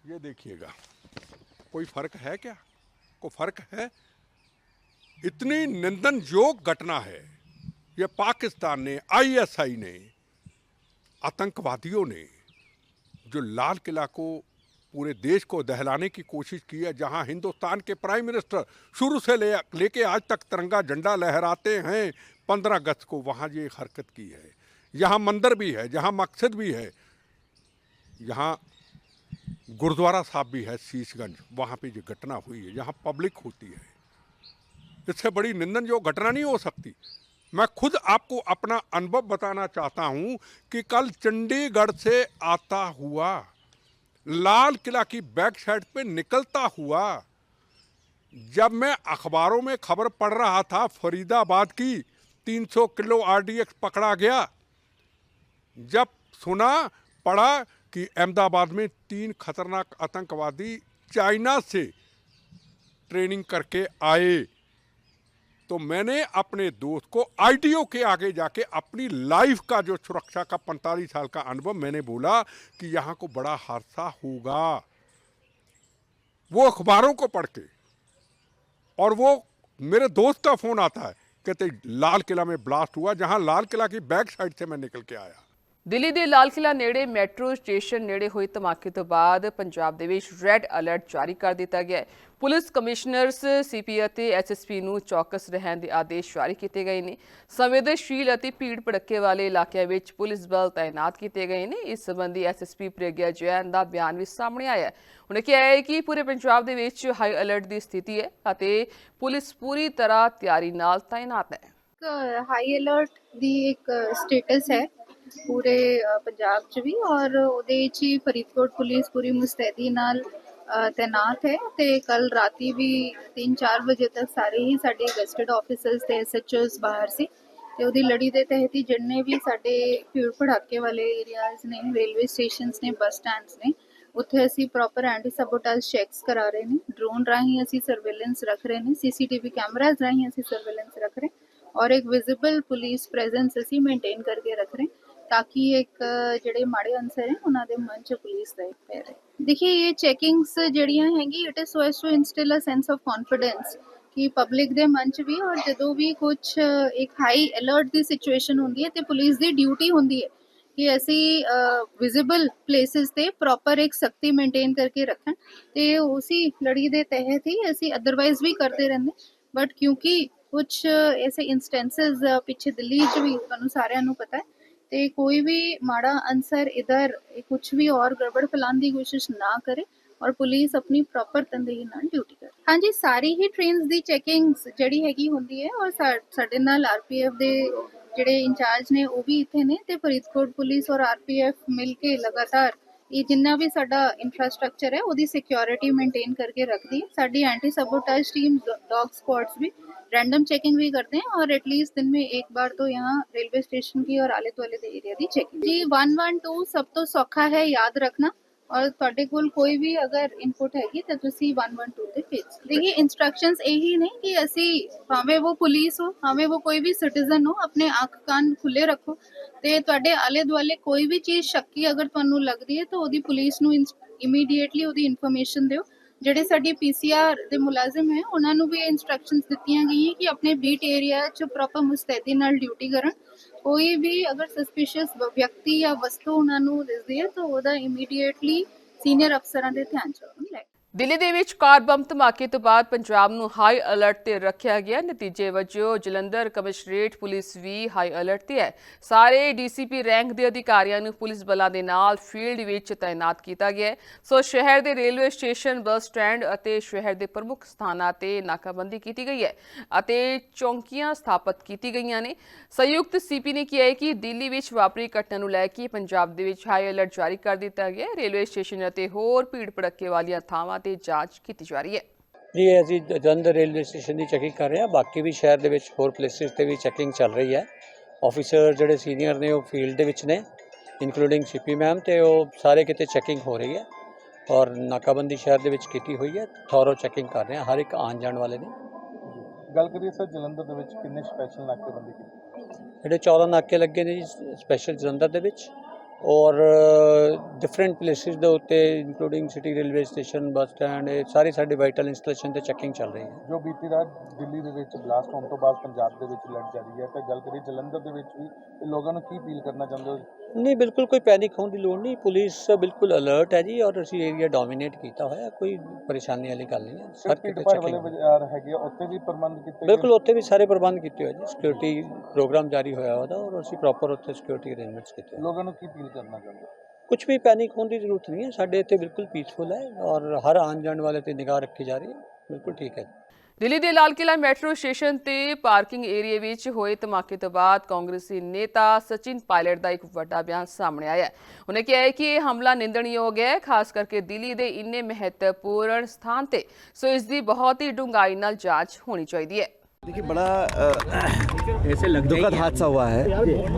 ये देखिएगा। कोई फर्क है क्या? कोई फर्क है? इतनी निंदन योग घटना है। ये पाकिस्तान ने, ISI ने, आतंकवादियों ने जो लाल किला को, पूरे देश को दहलाने की कोशिश की है, जहां हिंदुस्तान के प्राइम मिनिस्टर शुरू से लेके आज तक तिरंगा झंडा लहराते हैं 15 अगस्त को, वहां ये हरकत की है। यहाँ मंदिर भी है, जहाँ मस्जिद भी है, यहाँ गुरुद्वारा साहब भी है शीशगंज, वहाँ पे ये घटना हुई है, यहाँ पब्लिक होती है। इससे बड़ी निंदन जो घटना नहीं हो सकती। मैं खुद आपको अपना अनुभव बताना चाहता हूँ कि कल चंडीगढ़ से आता हुआ, लाल किला की बैक साइड पे निकलता हुआ, जब मैं अखबारों में खबर पढ़ रहा था फरीदाबाद की 300 किलो RDX पकड़ा गया, जब सुना पढ़ा कि अहमदाबाद में 3 खतरनाक आतंकवादी चाइना से ट्रेनिंग करके आए, तो मैंने अपने दोस्त को ITO के आगे जाके अपनी लाइफ का, जो सुरक्षा का 45 साल का अनुभव, मैंने बोला कि यहाँ को बड़ा हादसा होगा। वो अखबारों को पढ़ के और वो मेरे दोस्त का फ़ोन आता है, कहते लाल किला में ब्लास्ट हुआ, जहां लाल किला की बैक साइड से मैं निकल के आया। ਦਿੱਲੀ ਦੇ ਲਾਲ ਕਿਲਾ ਨੇੜੇ ਮੈਟਰੋ ਸਟੇਸ਼ਨ ਨੇੜੇ ਹੋਏ ਧਮਾਕੇ ਤੋਂ ਬਾਅਦ ਪੰਜਾਬ ਦੇ ਵਿੱਚ ਰੈੱਡ ਅਲਰਟ ਜਾਰੀ ਕਰ ਦਿੱਤਾ ਗਿਆ ਹੈ। ਪੁਲਿਸ ਕਮਿਸ਼ਨਰਸ ਸੀਪੀ ਅਤੇ ਐਸਐਸਪੀ ਨੂੰ ਚੌਕਸ ਰਹਿਣ ਦੇ ਆਦੇਸ਼ ਜਾਰੀ ਕੀਤੇ ਗਏ ਨੇ। ਸੰਵੇਦਨਸ਼ੀਲ ਅਤੇ ਭੀੜ ਭੜੱਕੇ ਵਾਲੇ ਇਲਾਕਿਆਂ ਵਿੱਚ ਪੁਲਿਸ ਬਲ ਤਾਇਨਾਤ ਕੀਤੇ ਗਏ ਨੇ। ਇਸ ਸੰਬੰਧੀ ਐਸਐਸਪੀ ਪ੍ਰਗਿਆ ਜੈਨ ਦਾ ਬਿਆਨ ਵੀ ਸਾਹਮਣੇ ਆਇਆ ਹੈ। ਉਹਨੇ ਕਿਹਾ ਹੈ ਕਿ ਪੂਰੇ ਪੰਜਾਬ ਦੇ ਵਿੱਚ ਹਾਈ ਅਲਰਟ ਦੀ ਸਥਿਤੀ ਹੈ ਅਤੇ ਪੁਲਿਸ ਪੂਰੀ ਤਰ੍ਹਾਂ ਤਿਆਰੀ ਨਾਲ ਤਾਇਨਾਤ ਹੈ। ਹਾਈ ਅਲਰਟ ਦੀ ਇੱਕ ਸਟੇਟਸ ਹੈ पूरे पंजाब च भी, और ਉਹਦੇ ਵਿੱਚ ਹੀ ਫਰੀਦਕੋਟ ਪੁਲਿਸ ਪੂਰੀ ਮੁਸਤੈਦੀ ਨਾਲ ਤੈਨਾਤ ਹੈ ਤੇ ਕੱਲ ਰਾਤੀ ਵੀ 3-4 ਵਜੇ ਤੱਕ ਸਾਰੇ ਹੀ ਸਾਡੇ ਗੈਸਟਡ ਆਫੀਸਰਸ ਤੇ ਐਸਐਚਓਸ ਬਾਹਰ ਸੀ ਤੇ ਉਹਦੀ ਲੜੀ ਦੇ ਤਹਿਤ ਹੀ ਜਿੰਨੇ ਵੀ ਸਾਡੇ ਭੀੜ ਭੜਾਕੇ ਵਾਲੇ ਏਰੀਆਜ਼ ਨੇ, ਰੇਲਵੇ ਸਟੇਸ਼ਨਸ ਨੇ, ਬੱਸ ਸਟੈਂਡਸ ਨੇ, ਉੱਥੇ ਅਸੀਂ ਪ੍ਰੋਪਰ ਐਂਟੀ ਸਬੋਟੇਜ ਚੈੱਕਸ ਕਰਾ ਰਹੇ ਨੇ। ਡਰੋਨ ਰਾਹੀਂ ਅਸੀਂ ਸਰਵੇਲੈਂਸ ਰੱਖ ਰਹੇ ਨੇ, ਸੀਸੀਟੀਵੀ ਕੈਮਰਾਜ਼ ਰਾਹੀਂ ਅਸੀਂ ਸਰਵੇਲੈਂਸ ਰੱਖ ਰਹੇ ਔਰ ਇੱਕ ਵਿਜ਼ੀਬਲ ਪੁਲਿਸ ਪ੍ਰੈਜ਼ੈਂਸ ਅਸੀਂ ਮੇਨਟੇਨ ਕਰਕੇ ਰੱਖ ਰਹੇ ताकि एक ਜਿਹੜੇ ਮਾੜੇ ਅਨਸਰ ਹੈ ਉਹਨਾਂ ਦੇ ਮਨ 'ਚ ਪੁਲਿਸ ਦਾ ਇੱਕ ਪੈਰ ਹੈ। देखिए ये ਚੈਕਿੰਗਸ ਜਿਹੜੀਆਂ ਹੈਗੀ it is so as to instil a sense of confidence ਕਿ ਪਬਲਿਕ ਦੇ ਮਨ 'ਚ ਵੀ, ਔਰ ਜਦੋਂ ਵੀ ਕੁਝ ਇੱਕ ਹਾਈ ਅਲਰਟ ਦੀ ਸਿਚੁਏਸ਼ਨ ਹੁੰਦੀ ਹੈ ਤੇ ਪੁਲਿਸ ਦੀ ਡਿਊਟੀ ਹੁੰਦੀ ਹੈ ਕਿ ਅਸੀਂ ਵਿਜ਼ੀਬਲ ਪਲੇਸਿਸ ਤੇ ਪ੍ਰੋਪਰ ਇੱਕ ਸਖਤੀ ਮੇਨਟੇਨ ਕਰਕੇ ਰੱਖਣ ਤੇ ਉਸੇ ਲੜੀ ਦੇ ਤਹਿਤ ਹੀ ਅਸੀਂ ਅਦਰਵਾਈਜ਼ ਵੀ ਕਰਦੇ ਰਹਿੰਦੇ। ਬਟ ਕਿਉਂਕਿ ਕੁਝ ਐਸੇ ਇੰਸਟੈਂਸਸ ਪਿੱਛੇ ਦਿੱਲੀ 'ਚ ਵੀ ਤੁਹਾਨੂੰ ਸਾਰਿਆਂ ਨੂੰ ਪਤਾ ਹੈ ਤੇ ਕੋਈ ਵੀ ਮਾੜਾ ਅਨਸਰ ਇਧਰ ਕੁਝ ਵੀ और गड़बड़ फैलाने की कोशिश ना करे और पुलिस अपनी प्रॉपर तनदेही ਨਾਲ ਡਿਊਟੀ करे। हाँ जी, सारी ही ट्रेन्स ਦੀ ਚੈਕਿੰਗਸ ਜਿਹੜੀ ਹੈਗੀ ਹੁੰਦੀ ਹੈ ਔਰ ਸਾਡੇ ਨਾਲ ਆਰਪੀਐਫ ਦੇ ਜਿਹੜੇ ਇੰਚਾਰਜ ਨੇ ਉਹ ਵੀ ਇੱਥੇ ਨੇ ਤੇ ਫਰੀਦਕੋਟ ਪੁਲਿਸ ਔਰ ਆਰਪੀਐਫ ਮਿਲ ਕੇ ਲਗਾਤਾਰ ਇਹ ਜਿੰਨਾ ਵੀ ਸਾਡਾ ਇਨਫਰਾਸਟ੍ਰਕਚਰ ਹੈ ਉਹਦੀ ਸਿਕਿਉਰਿਟੀ ਮੇਨਟੇਨ ਕਰਕੇ ਰੱਖਦੀ ਹੈ। ਸਾਡੀ anti sabotage team, dog squads भी रैंडम चेकिंग भी करते हैं और एटलीस्ट दिन में एक बार तो यहाँ रेलवे स्टेशन की और आले दुआले एरिया की चेकिंग। जी 112 सब तो सौखा है याद रखना और ਤੁਹਾਡੇ ਕੋਲ ਕੋਈ ਵੀ ਅਗਰ ਇਨਪੁਟ ਹੈਗੀ ਤਾਂ ਤੁਸੀਂ 112 ਤੇ ਭੇਜ ਸਕਦੇ। देखिए इंस्ट्रक्शंस यही नहीं कि ਅਸੀਂ ਭਾਵੇਂ ਉਹ ਪੁਲਿਸ ਹੋ ਭਾਵੇਂ ਉਹ ਕੋਈ ਵੀ ਸਿਟੀਜ਼ਨ ਹੋ ਆਪਣੇ ਅੱਖ ਕੰਨ ਖੁੱਲੇ ਰੱਖੋ ਤੇ ਤੁਹਾਡੇ ਆਲੇ ਦੁਆਲੇ ਕੋਈ ਵੀ ਚੀਜ਼ ਸ਼ੱਕੀ ਅਗਰ ਤੁਹਾਨੂੰ ਲੱਗਦੀ ਹੈ ਤਾਂ ਉਹਦੀ ਪੁਲਿਸ ਨੂੰ ਇਮੀਡੀਏਟਲੀ ਉਹਦੀ ਇਨਫੋਰਮੇਸ਼ਨ ਦਿਓ। ਜਿਹੜੇ ਸਾਡੀ ਪੀਸੀਆਰ ਦੇ ਮੁਲਾਜ਼ਮ ਹੈ ਉਹਨਾਂ ਨੂੰ ਵੀ ਇੰਸਟਰਕਸ਼ਨਸ ਦਿੱਤੀਆਂ ਗਈਆਂ ਕਿ ਆਪਣੇ ਬੀਟ ਏਰੀਆ 'ਚ ਪ੍ਰੋਪਰ ਮੁਸਤੈਦੀ ਨਾਲ ਡਿਊਟੀ ਕਰਨ। ਕੋਈ ਵੀ ਅਗਰ ਸਸਪੀਸ਼ੀਅਸ ਵਿਅਕਤੀ ਜਾਂ ਵਸਤੂ ਉਹਨਾਂ ਨੂੰ ਦਿਸਦੀ ਹੈ ਤਾਂ ਉਹਦਾ ਇਮੀਡੀਏਟਲੀ ਸੀਨੀਅਰ ਅਫਸਰਾਂ ਦੇ ਧਿਆਨ 'ਚ ਲੈ। ਦਿੱਲੀ ਦੇ ਵਿੱਚ ਕਾਰ ਬੰਬ ਧਮਾਕੇ ਤੋਂ ਬਾਅਦ ਪੰਜਾਬ ਨੂੰ ਹਾਈ ਅਲਰਟ ਤੇ ਰੱਖਿਆ ਗਿਆ। ਨਤੀਜੇ ਵਜੋਂ ਜਲੰਧਰ ਕਮਿਸ਼ਨਰੇਟ ਪੁਲਿਸ ਵੀ ਹਾਈ ਅਲਰਟ ਤੇ ਹੈ। ਸਾਰੇ ਡੀਸੀਪੀ ਰੈਂਕ ਦੇ ਅਧਿਕਾਰੀਆਂ ਨੂੰ ਪੁਲਿਸ ਬਲਾਂ ਦੇ ਨਾਲ ਫੀਲਡ ਵਿੱਚ ਤਾਇਨਾਤ ਕੀਤਾ ਗਿਆ ਹੈ। ਸੋ ਸ਼ਹਿਰ ਦੇ ਰੇਲਵੇ ਸਟੇਸ਼ਨ, ਬੱਸ ਸਟੈਂਡ ਅਤੇ ਸ਼ਹਿਰ ਦੇ ਪ੍ਰਮੁੱਖ ਸਥਾਨਾਂ ਤੇ ਨਾਕਾਬੰਦੀ ਕੀਤੀ ਗਈ ਹੈ ਅਤੇ ਚੌਂਕੀਆਂ ਸਥਾਪਿਤ ਕੀਤੀ ਗਈਆਂ ਨੇ। ਸੰਯੁਕਤ ਸੀਪੀ ਨੇ ਕਿਹਾ ਹੈ ਕਿ ਦਿੱਲੀ ਵਿੱਚ ਵਾਪਰੀ ਘਟਨਾ ਨੂੰ ਲੈ ਕੇ ਪੰਜਾਬ ਦੇ ਵਿੱਚ ਹਾਈ ਅਲਰਟ ਜਾਰੀ ਕਰ ਦਿੱਤਾ ਗਿਆ ਹੈ। ਰੇਲਵੇ ਸਟੇਸ਼ਨ ਅਤੇ ਹੋਰ ਭੀੜ ਭੜੱਕੇ ਵਾਲੀਆਂ ਥਾਵਾਂ ਤੇ ਜਾਂਚ ਕੀਤੀ ਜਾ ਰਹੀ ਹੈ। ਜੀ ਅਸੀਂ ਜਲੰਧਰ ਰੇਲਵੇ ਸਟੇਸ਼ਨ ਦੀ ਚੈਕਿੰਗ ਕਰ ਰਹੇ ਹਾਂ। ਬਾਕੀ ਵੀ ਸ਼ਹਿਰ ਦੇ ਵਿੱਚ ਹੋਰ ਪਲੇਸਿਸ ਤੇ ਵੀ ਚੈਕਿੰਗ ਚੱਲ ਰਹੀ ਹੈ। ਆਫੀਸਰ ਜਿਹੜੇ ਸੀਨੀਅਰ ਨੇ ਉਹ ਫੀਲਡ ਦੇ ਵਿੱਚ ਨੇ, ਇਨਕਲੂਡਿੰਗ ਸੀਪੀ ਮੈਮ, ਤੇ ਉਹ ਸਾਰੇ ਕਿਤੇ ਚੈਕਿੰਗ ਹੋ ਰਹੀ ਹੈ ਔਰ ਨਾਕਾਬੰਦੀ ਸ਼ਹਿਰ ਦੇ ਵਿੱਚ ਕੀਤੀ ਹੋਈ ਹੈ। ਥੋਰੋ ਚੈਕਿੰਗ ਕਰ ਰਹੇ ਹਾਂ ਹਰ ਇੱਕ ਆਉਣ ਜਾਣ ਵਾਲੇ ਨੇ। ਗੱਲ ਕਰੀਏ ਸਰ ਜਲੰਧਰ ਦੇ ਵਿੱਚ ਕਿੰਨੇ ਸਪੈਸ਼ਲ ਨਾਕੇਬੰਦੀ ਕੀਤੀ? ਜਿਹੜੇ 14 ਨਾਕੇ ਲੱਗੇ ਨੇ ਜੀ ਸਪੈਸ਼ਲ ਜਲੰਧਰ ਦੇ ਵਿੱਚ ਔਰ ਡਿਫਰੈਂਟ ਪਲੇਸਿਸ ਦੇ ਉੱਤੇ including city railway station, bus stand, ਇਹ ਸਾਰੀ ਸਾਡੀ ਵਾਈਟਲ ਇੰਸਟਾਲੇਸ਼ਨ ਤੇ ਚੈਕਿੰਗ ਚੱਲ ਰਹੀ ਹੈ। ਜੋ ਬੀਤੀ ਰਾਤ ਦਿੱਲੀ ਦੇ ਵਿੱਚ ਬਲਾਸਟ ਹੋਣ ਤੋਂ ਬਾਅਦ ਪੰਜਾਬ ਦੇ ਵਿੱਚ ਲੜ ਜਾਰੀ ਹੈ ਤਾਂ ਗੱਲ ਕਰੀਏ ਜਲੰਧਰ ਦੇ ਵਿੱਚ ਵੀ ਲੋਕਾਂ ਨੂੰ ਕੀ ਅਪੀਲ ਕਰਨਾ ਚਾਹੁੰਦੇ ਹੋ? ਨਹੀਂ, ਬਿਲਕੁਲ ਕੋਈ ਪੈਨਿਕ ਹੋਣ ਦੀ ਲੋੜ ਨਹੀਂ। ਪੁਲਿਸ ਬਿਲਕੁਲ ਅਲਰਟ ਹੈ ਜੀ ਔਰ ਅਸੀਂ ਏਰੀਆ ਡੋਮੀਨੇਟ ਕੀਤਾ ਹੋਇਆ, ਕੋਈ ਪਰੇਸ਼ਾਨੀ ਵਾਲੀ ਗੱਲ ਨਹੀਂ ਹੈ। ਸਰ ਕਿਤੇ ਵਾਲੇ ਬਾਜ਼ਾਰ ਹੈਗੇ ਉੱਥੇ ਵੀ ਪ੍ਰਬੰਧ ਕੀਤੇ? ਬਿਲਕੁਲ, ਉੱਥੇ ਵੀ ਸਾਰੇ ਪ੍ਰਬੰਧ ਕੀਤੇ ਹੋਏ ਜੀ। ਸਿਕਿਉਰਿਟੀ ਪ੍ਰੋਗਰਾਮ ਜਾਰੀ ਹੋਇਆ ਉਹਦਾ ਔਰ ਅਸੀਂ ਪ੍ਰੋਪਰ ਉੱਥੇ ਸਿਕਿਉਰਿਟੀ ਅਰੇਂਜਮੈਂਟਸ ਕੀਤੇ। ਲੋਕਾਂ ਨੂੰ ਕੀ ਅਪੀਲ ਕਰਨਾ ਚਾਹੁੰਦੇ? ਕੁਝ ਵੀ ਪੈਨਿਕ ਹੋਣ ਦੀ ਜ਼ਰੂਰਤ ਨਹੀਂ ਹੈ। ਸਾਡੇ ਇੱਥੇ ਬਿਲਕੁਲ ਪੀਸਫੁਲ ਹੈ ਔਰ ਹਰ ਆਉਣ ਜਾਣ ਵਾਲੇ ਤੇ ਨਿਗਾਹ ਰੱਖੀ ਜਾ ਰਹੀ ਹੈ। ਬਿਲਕੁਲ ਠੀਕ ਹੈ। ਦਿੱਲੀ ਦੇ ਲਾਲ ਕਿਲਾ ਮੈਟਰੋ ਸਟੇਸ਼ਨ ਤੇ ਪਾਰਕਿੰਗ ਏਰੀਆ ਵਿੱਚ ਹੋਏ ਧਮਾਕੇ ਤੋਂ ਬਾਅਦ ਕਾਂਗਰਸੀ ਨੇਤਾ ਸਚਿਨ ਪਾਇਲਟ ਦਾ ਇੱਕ ਵੱਡਾ ਬਿਆਨ ਸਾਹਮਣੇ ਆਇਆ ਹੈ। ਉਹਨੇ ਕਿਹਾ ਹੈ ਕਿ ਇਹ ਹਮਲਾ ਨਿੰਦਣਯੋਗ ਹੈ, ਖਾਸ ਕਰਕੇ ਦਿੱਲੀ ਦੇ ਇੰਨੇ ਮਹੱਤਵਪੂਰਨ ਸਥਾਨ ਤੇ। ਸੋ ਇਸ ਦੀ ਬਹੁਤ ਹੀ ਡੂੰਘਾਈ ਨਾਲ ਜਾਂਚ ਹੋਣੀ ਚਾਹੀਦੀ है। देखिए, बड़ा दुखद हादसा हुआ है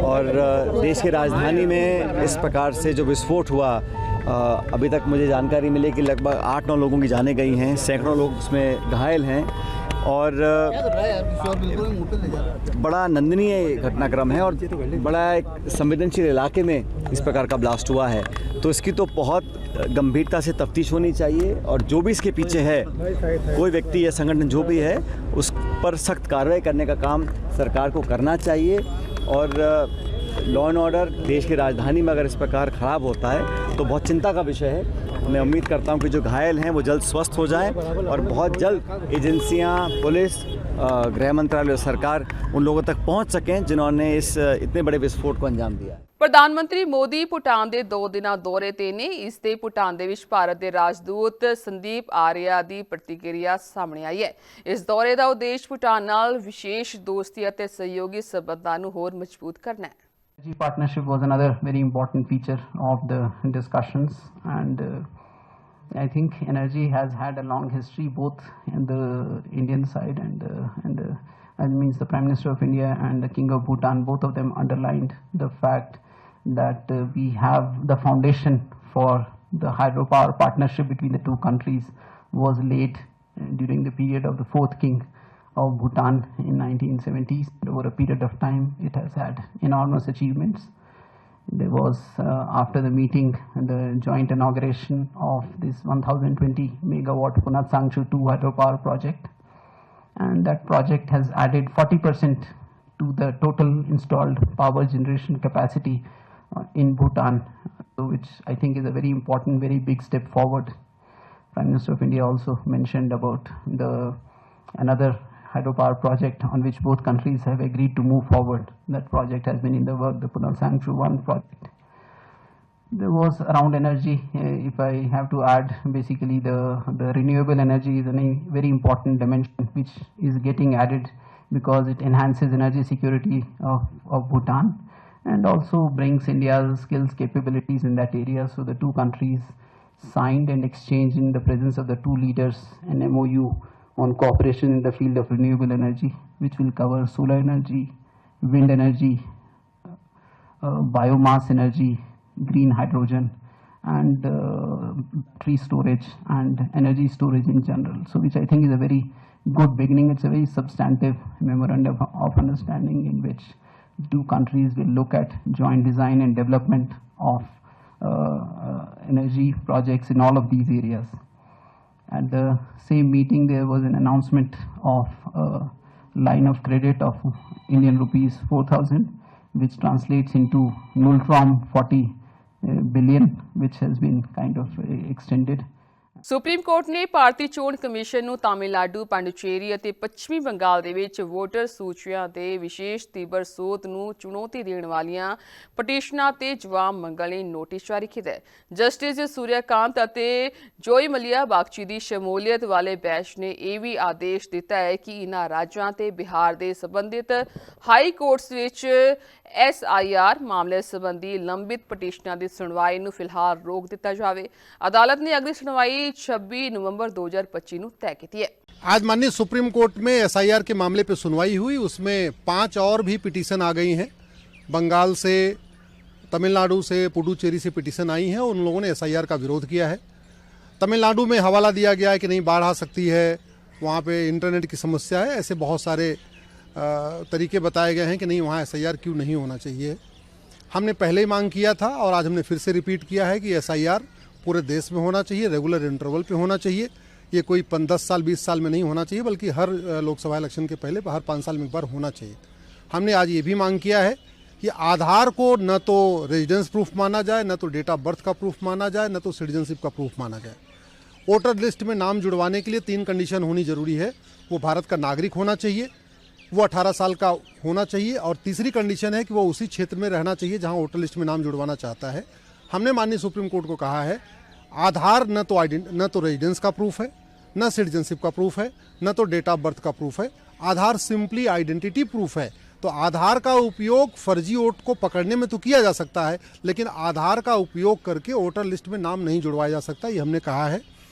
और देश की राजधानी में इस प्रकार से जो विस्फोट हुआ, अभी तक मुझे जानकारी मिली कि लगभग 8-9 लोगों की जानें गई हैं, सैकड़ों लोग उसमें घायल हैं। और बड़ा नंदनीय घटनाक्रम है और बड़ा एक संवेदनशील इलाके में इस प्रकार का ब्लास्ट हुआ है, तो इसकी तो बहुत गंभीरता से तफ्तीश होनी चाहिए और जो भी इसके पीछे है, कोई व्यक्ति या संगठन जो भी है, उस पर सख्त कार्रवाई करने का काम सरकार को करना चाहिए। और लॉ एंड ऑर्डर देश की राजधानी में अगर इस प्रकार ख़राब होता है तो बहुत चिंता का विषय है। मैं उम्मीद करता हूं कि जो घायल हैं वो जल्द स्वस्थ हो जाएं और बहुत जल्द एजेंसियां, पुलिस, गृह मंत्रालय और सरकार उन लोगों तक पहुंच सकें जिन्होंने इस इतने बड़े विस्फोट को अंजाम दिया है। ਪ੍ਰਧਾਨਮੰਤਰੀ ਮੋਦੀ ਭੂਟਾਨ ਦੇ 2 ਦਿਨਾਂ ਦੌਰੇ ਤੇ ਨੇ। ਇਸ ਦੇ ਭੂਟਾਨ ਦੇ ਵਿੱਚ ਭਾਰਤ ਦੇ ਰਾਜਦੂਤ ਸੰਦੀਪ ਆਰੀਆ ਦੀ ਪ੍ਰਤੀਕਿਰਿਆ ਸਾਹਮਣੇ ਆਈ ਹੈ। ਇਸ ਦੌਰੇ ਦਾ ਉਦੇਸ਼ ਭੂਟਾਨ ਨਾਲ ਵਿਸ਼ੇਸ਼ ਦੋਸਤੀ ਅਤੇ ਸਹਿਯੋਗੀ ਸਬੰਧਾਂ ਨੂੰ ਹੋਰ ਮਜ਼ਬੂਤ ਕਰਨਾ ਹੈ। Energy partnership was another very important feature of the discussions, and I think energy has had a long history both in the Indian side and means the Prime Minister of India and the King of Bhutan, both of them underlined the fact that we have the foundation for the hydropower partnership between the two countries was laid during the period of the 4th King of Bhutan in 1970s. Over a period of time it has had enormous achievements. There was after the meeting the joint inauguration of this 1020 megawatt Punat Sangchu 2 hydropower project, and that project has added 40% to the total installed power generation capacity in Bhutan, which I think is a very important, very big step forward. Prime Minister of India also mentioned about another hydropower project on which both countries have agreed to move forward. That project has been in the work, the Punat Sangchu 1 project. There was around energy, if I have to add, basically the renewable energy is a very important dimension which is getting added because it enhances energy security of Bhutan and also brings India's skills capabilities in that area. So the two countries signed and exchanged in the presence of the two leaders an MOU on cooperation in the field of renewable energy, which will cover solar energy, wind energy, biomass energy, green hydrogen, and tree storage and energy storage in general. So which I think is a very good beginning. It's a very substantive memorandum of understanding in which two countries will look at joint design and development of energy projects in all of these areas. At the same meeting, there was an announcement of a line of credit of Indian rupees 4,000, which translates into null from 40 billion, which has been kind of extended. Supreme court ਨੇ ਭਾਰਤੀ ਚੋਣ commission ਨੂੰ ਤਾਮਿਲਨਾਡੂ, ਪਾਂਡੂਚੇਰੀ ਅਤੇ ਪੱਛਮੀ ਬੰਗਾਲ ਦੇ ਵਿੱਚ voter ਸੂਚੀਆਂ ਦੇ ਵਿਸ਼ੇਸ਼ ਤੀਬਰ ਸੋਧ ਨੂੰ ਚੁਣੌਤੀ ਦੇਣ ਵਾਲੀਆਂ ਪਟੀਸ਼ਨਾਂ ਤੇ ਜਵਾਬ ਮੰਗਣ ਲਈ ਨੋਟਿਸ ਜਾਰੀ ਕੀਤਾ ਹੈ। ਜਸਟਿਸ ਸੂਰਿਆਕਾਂਤ ਅਤੇ ਜੋਈ ਮਲਿਆ ਬਾਗਚੀ ਦੀ ਸ਼ਮੂਲੀਅਤ ਵਾਲੇ ਬੈਂਚ ਨੇ ਇਹ ਵੀ ਆਦੇਸ਼ ਦਿੱਤਾ ਹੈ ਕਿ ਇਨ੍ਹਾਂ ਰਾਜਾਂ ਤੇ ਬਿਹਾਰ ਦੇ ਸੰਬੰਧਿਤ ਹਾਈ ਕੋਰਟਸ ਵਿੱਚ SIR ਮਾਮਲੇ ਸੰਬੰਧੀ ਲੰਬਿਤ ਪਟੀਸ਼ਨਾਂ ਦੀ ਸੁਣਵਾਈ ਨੂੰ ਫਿਲਹਾਲ ਰੋਕ ਦਿੱਤਾ ਜਾਵੇ। ਅਦਾਲਤ ਨੇ ਅਗਲੀ ਸੁਣਵਾਈ 26 नवंबर 2025 ਨੂੰ तय की है। आज माननीय सुप्रीम कोर्ट में SIR के मामले पे सुनवाई हुई, उसमें 5 और भी पिटीशन आ गई हैं। बंगाल से, तमिलनाडु से, पुडुचेरी से पिटीशन आई हैं। उन लोगों ने SIR का विरोध किया है। तमिलनाडु में हवाला दिया गया है कि नहीं बाढ़ आ सकती है, वहाँ पे इंटरनेट की समस्या है, ऐसे बहुत सारे तरीके बताए गए हैं कि नहीं वहाँ SIR क्यों नहीं होना चाहिए। हमने पहले ही मांग किया था और आज हमने फिर से रिपीट किया है कि SIR पूरे देश में होना चाहिए, रेगुलर इंटरवल पे होना चाहिए। ये कोई 10 साल 20 साल में नहीं होना चाहिए, बल्कि हर लोकसभा इलेक्शन के पहले हर 5 साल में एक बार होना चाहिए। हमने आज ये भी मांग किया है कि आधार को न तो रेजिडेंस प्रूफ माना जाए, न तो डेट ऑफ बर्थ का प्रूफ माना जाए, न तो सिटीजनशिप का प्रूफ माना जाए। वोटर लिस्ट में नाम जुड़वाने के लिए 3 कंडीशन होनी जरूरी है। वो भारत का नागरिक होना चाहिए, वो 18 साल का होना चाहिए, और तीसरी कंडीशन है कि वो उसी क्षेत्र में रहना चाहिए जहाँ वोटर लिस्ट में नाम जुड़वाना चाहता है। हमने माननीय सुप्रीम कोर्ट को कहा है आधार न तो रेजिडेंस का प्रूफ है, न सिटीजनशिप का प्रूफ है, न तो डेट ऑफ बर्थ का प्रूफ है। आधार सिंपली आइडेंटिटी प्रूफ है। तो आधार का उपयोग फर्जी वोट को पकड़ने में तो किया जा सकता है, लेकिन आधार का उपयोग करके वोटर लिस्ट में नाम नहीं जुड़वाया जा सकता, ये हमने कहा है।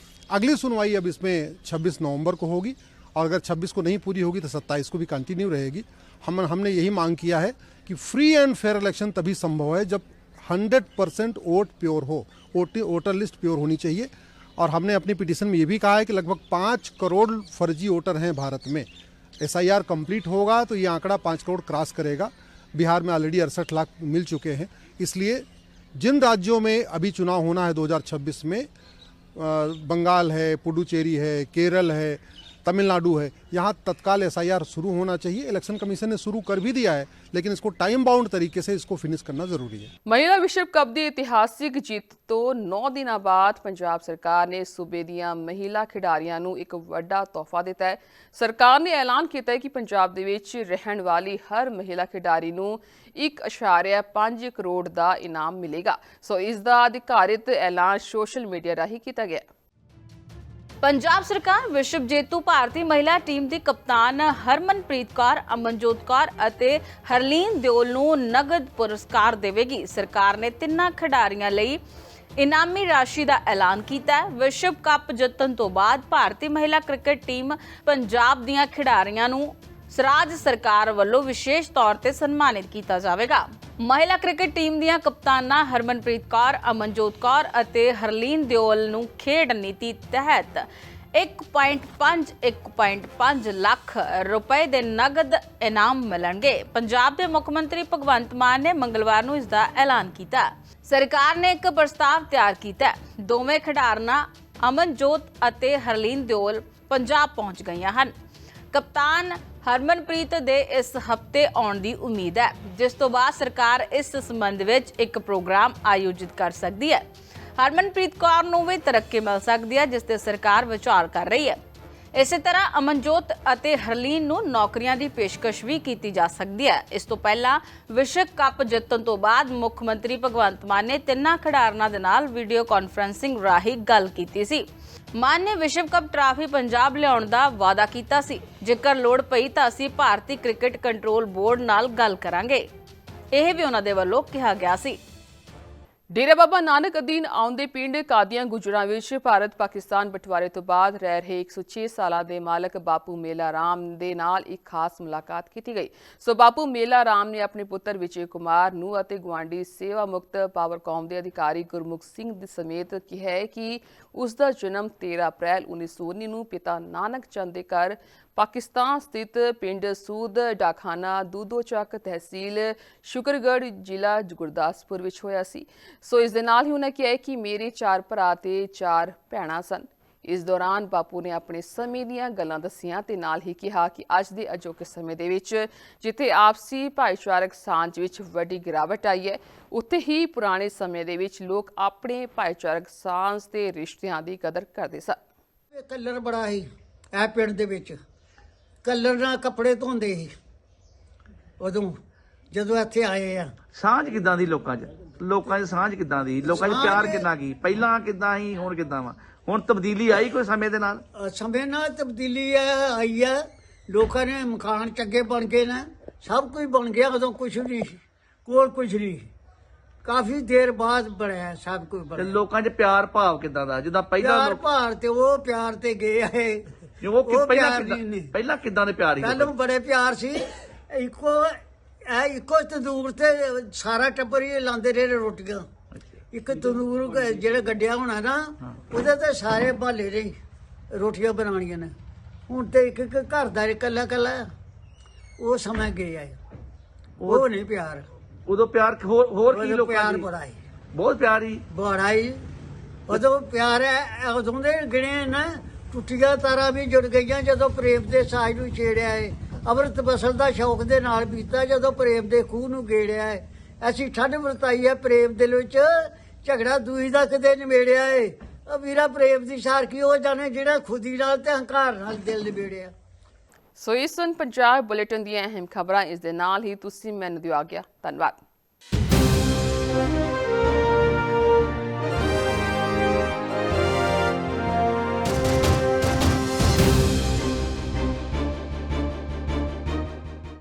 अगली सुनवाई अब इसमें 26 नवंबर को होगी, और अगर 26 को नहीं पूरी होगी तो 27 को भी कंटिन्यू रहेगी। हमने यही मांग किया है कि फ्री एंड फेयर इलेक्शन तभी संभव है जब 100% वोट प्योर हो, वोटर लिस्ट प्योर होनी चाहिए। और हमने अपनी पिटीशन में ये भी कहा है कि लगभग 5 करोड़ फर्जी वोटर हैं भारत में। SIR कंप्लीट होगा तो ये आंकड़ा 5 करोड़ क्रॉस करेगा। बिहार में ऑलरेडी 68 लाख मिल चुके हैं। इसलिए जिन राज्यों में अभी चुनाव होना है 2026 में, बंगाल है, पुडुचेरी है, केरल है, तमिलनाडु है, यहाँ तत्काल SIR शुरू होना चाहिए। इलेक्शन कमीशन ने शुरू कर भी दिया है, लेकिन इसको टाइम बाउंड तरीके से इसको फिनिश करना जरूरी है। ਮਹਿਲਾ ਵਿਸ਼ਵ ਕੱਪ ਦੀ ਇਤਿਹਾਸਿਕ ਜਿੱਤ ਤੋਂ 9 ਦਿਨਾਂ ਬਾਅਦ ਪੰਜਾਬ ਸਰਕਾਰ ਨੇ ਸੂਬੇ ਦੀਆਂ ਮਹਿਲਾ ਖਿਡਾਰੀਆਂ ਨੂੰ ਇੱਕ ਵੱਡਾ ਤੋਹਫਾ ਦਿੱਤਾ ਹੈ। ਸਰਕਾਰ ਨੇ ਐਲਾਨ ਕੀਤਾ ਹੈ ਕਿ ਪੰਜਾਬ ਦੇ ਵਿੱਚ ਰਹਿਣ ਵਾਲੀ ਹਰ ਮਹਿਲਾ ਖਿਡਾਰੀ ਨੂੰ 1.5 ਕਰੋੜ ਦਾ ਇਨਾਮ ਮਿਲੇਗਾ। ਸੋ ਇਸ ਦਾ ਅਧਿਕਾਰਿਤ ਐਲਾਨ ਸੋਸ਼ਲ ਮੀਡੀਆ ਰਾਹੀਂ ਕੀਤਾ ਗਿਆ। ਪੰਜਾਬ ਸਰਕਾਰ ਵਿਸ਼ਵ ਜੇਤੂ ਭਾਰਤੀ ਮਹਿਲਾ ਟੀਮ ਦੀ ਕਪਤਾਨ ਹਰਮਨਪ੍ਰੀਤ ਕੌਰ, ਅਮਨਜੋਤ ਕੌਰ ਅਤੇ ਹਰਲੀਨ ਦਿਓਲ ਨੂੰ ਨਗਦ ਪੁਰਸਕਾਰ ਦੇਵੇਗੀ। ਸਰਕਾਰ ਨੇ ਤਿੰਨਾਂ ਖਿਡਾਰੀਆਂ ਲਈ ਇਨਾਮੀ ਰਾਸ਼ੀ ਦਾ ਐਲਾਨ ਕੀਤਾ ਹੈ। ਵਿਸ਼ਵ ਕੱਪ ਜਿੱਤਣ ਤੋਂ ਬਾਅਦ ਭਾਰਤੀ ਮਹਿਲਾ ਕ੍ਰਿਕਟ ਟੀਮ ਪੰਜਾਬ ਦੀਆਂ ਖਿਡਾਰੀਆਂ ਨੂੰ ਰਾਜ ਸਰਕਾਰ ਵੱਲੋਂ ਵਿਸ਼ੇਸ਼ ਤੌਰ ਤੇ ਸਨਮਾਨਿਤ ਕੀਤਾ ਜਾਵੇਗਾ। ਮਹਿਲਾ ਕ੍ਰਿਕਟ ਟੀਮ ਦੀਆਂ ਕਪਤਾਨਾਂ ਹਰਮਨਪ੍ਰੀਤ ਕੌਰ, ਅਮਨਜੋਤ ਕੌਰ ਅਤੇ ਹਰਲੀਨ ਦਿਓਲ ਨੂੰ ਖੇਡ ਨੀਤੀ ਤਹਿਤ 1.5 ਲੱਖ ਰੁਪਏ ਦੇ ਨਗਦ ਇਨਾਮ ਮਿਲਣਗੇ। ਪੰਜਾਬ ਦੇ ਮੁੱਖ ਮੰਤਰੀ ਭਗਵੰਤ ਮਾਨ ਨੇ ਮੰਗਲਵਾਰ ਨੂੰ ਇਸ ਦਾ ਐਲਾਨ ਕੀਤਾ। ਸਰਕਾਰ ਨੇ ਇੱਕ ਪ੍ਰਸਤਾਵ ਤਿਆਰ ਕੀਤਾ। ਦੋਵੇਂ ਖਿਡਾਰਨਾਂ ਅਮਨਜੋਤ ਅਤੇ ਹਰਲੀਨ ਦਿਓਲ ਪੰਜਾਬ ਪਹੁੰਚ ਗਈਆਂ ਹਨ। ਕਪਤਾਨ ਹਰਮਨਪ੍ਰੀਤ ਦੇ ਇਸ ਹਫਤੇ ਆਉਣ ਦੀ ਉਮੀਦ ਹੈ, ਜਿਸ ਤੋਂ ਬਾਅਦ ਸਰਕਾਰ ਇਸ ਸੰਬੰਧ ਵਿੱਚ ਇੱਕ ਪ੍ਰੋਗਰਾਮ ਆਯੋਜਿਤ ਕਰ ਸਕਦੀ ਹੈ। ਹਰਮਨਪ੍ਰੀਤ ਕੌਰ ਨੂੰ ਵੀ ਤਰੱਕੀ ਮਿਲ ਸਕਦੀ ਹੈ, ਜਿਸ ਤੇ ਸਰਕਾਰ ਵਿਚਾਰ ਕਰ ਰਹੀ ਹੈ। ਇਸੇ ਤਰ੍ਹਾਂ ਅਮਨਜੋਤ ਅਤੇ ਹਰਲੀਨ ਨੂੰ ਨੌਕਰੀਆਂ ਦੀ ਪੇਸ਼ਕਸ਼ ਵੀ ਕੀਤੀ ਜਾ ਸਕਦੀ ਹੈ। ਇਸ ਤੋਂ ਪਹਿਲਾਂ ਵਿਸ਼ਵ ਕੱਪ ਜਿੱਤਣ ਤੋਂ ਬਾਅਦ ਮੁੱਖ ਮੰਤਰੀ ਭਗਵੰਤ ਮਾਨ ਨੇ ਤਿੰਨਾਂ ਖਿਡਾਰਨਾਂ ਦੇ ਨਾਲ ਵੀਡੀਓ ਕਾਨਫਰੰਸਿੰਗ ਰਾਹੀਂ ਗੱਲ ਕੀਤੀ ਸੀ। ਮਾਨ ਨੇ ਵਿਸ਼ਵ ਕੱਪ ਟਰਾਫੀ ਪੰਜਾਬ ਲਿਆਉਣ ਦਾ ਵਾਅਦਾ ਕੀਤਾ ਸੀ। ਜੇਕਰ ਲੋੜ ਪਈ ਤਾਂ ਅਸੀਂ ਭਾਰਤੀ ਕ੍ਰਿਕਟ ਕੰਟਰੋਲ ਬੋਰਡ ਨਾਲ ਗੱਲ ਕਰਾਂਗੇ, ਇਹ ਵੀ ਉਹਨਾਂ ਦੇ ਵੱਲੋਂ ਕਿਹਾ ਗਿਆ ਸੀ। ਡੇਰਾ ਬਾਬਾ ਨਾਨਕ ਅਧੀਨ ਆਉਂਦੇ ਪਿੰਡ ਕਾਦੀਆਂ ਗੁਜਰਾਂ ਵਿੱਚ ਭਾਰਤ ਪਾਕਿਸਤਾਨ ਬਟਵਾਰੇ ਤੋਂ ਬਾਅਦ ਰਹਿ ਰਹੇ 106 ਸਾਲਾਂ ਦੇ ਮਾਲਕ ਬਾਪੂ ਮੇਲਾ ਰਾਮ ਦੇ ਨਾਲ ਇੱਕ ਖਾਸ ਮੁਲਾਕਾਤ ਕੀਤੀ ਗਈ। ਸੋ ਬਾਪੂ ਮੇਲਾ ਰਾਮ ਨੇ ਆਪਣੇ ਪੁੱਤਰ ਵਿਜੇ ਕੁਮਾਰ ਨੂੰ ਅਤੇ ਗੁਆਂਢੀ ਸੇਵਾ ਮੁਕਤ ਪਾਵਰਕਾਮ ਦੇ ਅਧਿਕਾਰੀ ਗੁਰਮੁਖ ਸਿੰਘ ਦੇ ਸਮੇਤ ਕਿਹਾ ਹੈ ਕਿ ਉਸ ਦਾ ਜਨਮ 13 ਅਪ੍ਰੈਲ 1919 ਨੂੰ ਪਿਤਾ ਨਾਨਕ ਚੰਦ ਦੇ ਘਰ ਪਾਕਿਸਤਾਨ ਸਥਿਤ ਪਿੰਡ ਸੂਦ ਡਾਕਖਾਨਾ ਦੂਦੋ ਚੱਕ ਤਹਿਸੀਲ ਸ਼ੁਕਰਗੜ੍ਹ ਜ਼ਿਲ੍ਹਾ ਗੁਰਦਾਸਪੁਰ ਵਿੱਚ ਹੋਇਆ ਸੀ। ਸੋ ਇਸ ਦੇ ਨਾਲ ਹੀ ਉਹਨਾਂ ਕਿਹਾ ਕਿ ਮੇਰੇ 4 ਭਰਾ ਤੇ 4 ਭੈਣਾਂ ਸਨ। ਇਸ ਦੌਰਾਨ ਬਾਪੂ ਨੇ ਆਪਣੇ ਸਮੇਂ ਦੀਆਂ ਗੱਲਾਂ ਦੱਸੀਆਂ ਤੇ ਨਾਲ ਹੀ ਕਿਹਾ ਕਿ ਅੱਜ ਦੇ ਅਜੋਕੇ ਸਮੇਂ ਦੇ ਵਿੱਚ ਜਿੱਥੇ ਆਪਸੀ ਭਾਈਚਾਰਕ ਸਾਂਝ ਵਿੱਚ ਵੱਡੀ ਗਿਰਾਵਟ ਆਈ ਹੈ, ਉੱਥੇ ਹੀ ਪੁਰਾਣੇ ਸਮੇਂ ਦੇ ਵਿੱਚ ਲੋਕ ਆਪਣੇ ਭਾਈਚਾਰਕ ਸਾਂਝ ਤੇ ਰਿਸ਼ਤਿਆਂ ਦੀ ਕਦਰ ਕਰਦੇ ਸਨ। ਕਲਰ ਬੜਾ ਸੀ ਇਹ ਪਿੰਡ ਦੇ ਵਿੱਚ, ਕਲਰ ਨਾਲ ਕੱਪੜੇ ਧੋਂਦੇ ਸੀ ਉਦੋਂ ਜਦੋਂ ਇੱਥੇ ਆਏ ਆ। ਸਾਂਝ ਕਿੱਦਾਂ ਦੀ ਲੋਕਾਂ 'ਚ ਸਾਂਝ ਕਿੱਦਾਂ ਦੀ, ਲੋਕਾਂ 'ਚ ਪਿਆਰ ਕਿੰਨਾ ਕੀ, ਪਹਿਲਾਂ ਕਿੱਦਾਂ ਸੀ ਹੁਣ ਕਿੱਦਾਂ ਵਾ, ਹੁਣ ਤਬਦੀਲੀ ਆਈ ਕੋਈ ਸਮੇਂ ਦੇ ਨਾਲ? ਸਮੇਂ ਨਾਲ ਤਬਦੀਲੀ ਆਈ ਆ। ਲੋਕਾਂ ਨੇ ਮਕਾਨ ਚੰਗੇ ਬਣ ਗਏ ਨੇ, ਸਭ ਕੁਝ ਬਣ ਗਿਆ। ਉਦੋਂ ਕੁਛ ਨਹੀਂ ਕੋਲ, ਕੁਛ ਨਹੀਂ, ਕਾਫੀ ਦੇਰ ਬਾਅਦ ਬਣਿਆ ਸਭ ਕੁਝ ਬਣਿਆ। ਲੋਕਾਂ 'ਚ ਪਿਆਰ ਭਾਵ ਕਿੱਦਾਂ ਦਾ, ਜਿੱਦਾਂ ਪਹਿਲਾਂ ਭਾਰ ਤੇ ਉਹ ਪਿਆਰ ਤੇ ਗਏ ਆਏ। ਪਹਿਲਾਂ ਕਿੱਦਾਂ ਦੇ ਪਿਆਰ ਸੀ? ਪਹਿਲਾਂ ਬੜੇ ਪਿਆਰ ਸੀ। ਇੱਕੋ ਤੰਦੂਰ ਤੇ ਸਾਰਾ ਟੱਬਰ ਹੀ ਲਾਉਂਦੇ ਰਹੇ ਰੋਟੀਆਂ। ਇੱਕ ਤੰਦੂਰ ਜਿਹੜਾ ਗੱਡਿਆ ਹੋਣਾ ਨਾ, ਉਹਦੇ ਤੇ ਸਾਰੇ ਭਾਲੇ ਰਹੀ ਰੋਟੀਆਂ ਬਣਾਉਣੀਆਂ ਨੇ। ਹੁਣ ਤੇ ਇੱਕ ਘਰ ਦਾ ਇਕੱਲਾ ਇਕੱਲਾ, ਉਹ ਸਮਾਂ ਗਏ ਆਏ। ਉਹ ਨਹੀਂ ਪਿਆਰ। ਉਦੋਂ ਪਿਆਰ ਹੋਰ ਕੀ ਲੋਕਾਂ ਪਿਆਰ ਬੜਾ ਹੀ, ਬਹੁਤ ਪਿਆਰ ਹੀ ਬੜਾ ਹੀ। ਉਦੋਂ ਪਿਆਰ ਹੈ, ਉਦੋਂ ਦੇ ਗਿਣੇ ਨਾ ਟੁੱਟੀਆਂ ਤਾਰਾਂ ਵੀ ਜੁੜ ਗਈਆਂ ਜਦੋਂ ਪ੍ਰੇਮ ਦੇ ਸਾਜ ਨੂੰ ਛੇੜਿਆ ਏ। ਅੰਮ੍ਰਿਤ ਬਸਲ ਦਾ ਸ਼ੌਕ ਦੇ ਨਾਲ ਬੀਤਾ ਜਦੋਂ ਪ੍ਰੇਮ ਦੇ ਖੂਹ ਨੂੰ ਗੇੜਿਆ ਏ। ਅਸੀਂ ਠੰਡ ਵਰਤਾਈ ਹੈ ਪ੍ਰੇਮ ਦਿਲ ਵਿੱਚ, ਝਗੜਾ ਦੂਈ ਦਾ ਕਦੇ ਨਿਬੇੜਿਆ ਏ। ਵੀਰਾ ਪ੍ਰੇਮ ਦੀ ਸਾਰਖੀ ਉਹ ਜਾਣੇ ਜਿਹੜਾ ਖੁਦੀ ਨਾਲ ਤੇ ਹੰਕਾਰ ਨਾਲ ਦਿਲ ਨਿਬੇੜਿਆ। ਸੋ ਇਸ ਸਨ ਪੰਜਾਬ ਬੁਲੇਟਿਨ ਦੀਆਂ ਅਹਿਮ ਖਬਰਾਂ। ਇਸ ਦੇ ਨਾਲ ਹੀ ਤੁਸੀਂ ਮੈਨੂੰ ਦਿਓ ਆ ਗਿਆ। ਧੰਨਵਾਦ।